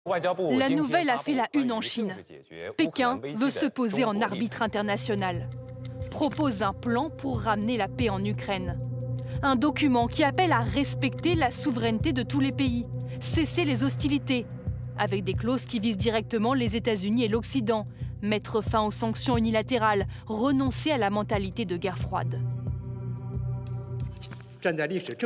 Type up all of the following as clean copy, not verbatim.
La nouvelle a fait la une en Chine. Pékin veut se poser en arbitre international. Propose un plan pour ramener la paix en Ukraine. Un document qui appelle à respecter la souveraineté de tous les pays, cesser les hostilités, avec des clauses qui visent directement les États-Unis et l'Occident, mettre fin aux sanctions unilatérales, renoncer à la mentalité de guerre froide.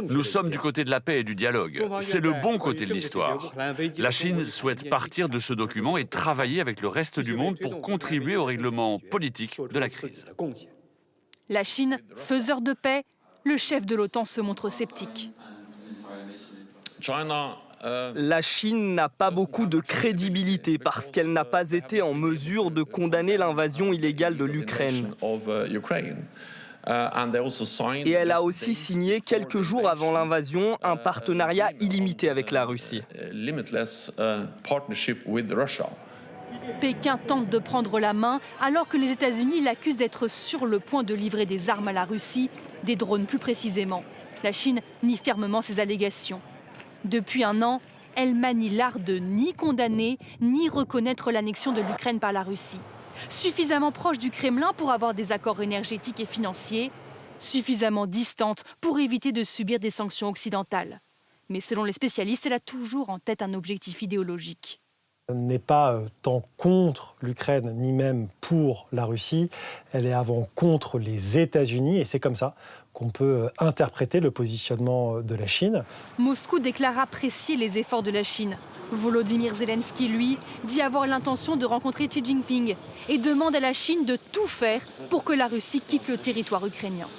Nous sommes du côté de la paix et du dialogue. C'est le bon côté de l'histoire. La Chine souhaite partir de ce document et travailler avec le reste du monde pour contribuer au règlement politique de la crise. La Chine, faiseur de paix, le chef de l'OTAN se montre sceptique. La Chine n'a pas beaucoup de crédibilité parce qu'elle n'a pas été en mesure de condamner l'invasion illégale de l'Ukraine. Et elle a aussi signé quelques jours avant l'invasion un partenariat illimité avec la Russie. Pékin tente de prendre la main alors que les États-Unis l'accusent d'être sur le point de livrer des armes à la Russie, des drones plus précisément. La Chine nie fermement ces allégations. Depuis un an, elle manie l'art de ni condamner, ni reconnaître l'annexion de l'Ukraine par la Russie. Suffisamment proche du Kremlin pour avoir des accords énergétiques et financiers, suffisamment distante pour éviter de subir des sanctions occidentales. Mais selon les spécialistes, elle a toujours en tête un objectif idéologique. Elle n'est pas tant contre l'Ukraine, ni même pour la Russie. Elle est avant contre les États-Unis, et c'est comme ça qu'on peut interpréter le positionnement de la Chine. Moscou déclare apprécier les efforts de la Chine. Volodymyr Zelensky, lui, dit avoir l'intention de rencontrer Xi Jinping et demande à la Chine de tout faire pour que la Russie quitte le territoire ukrainien.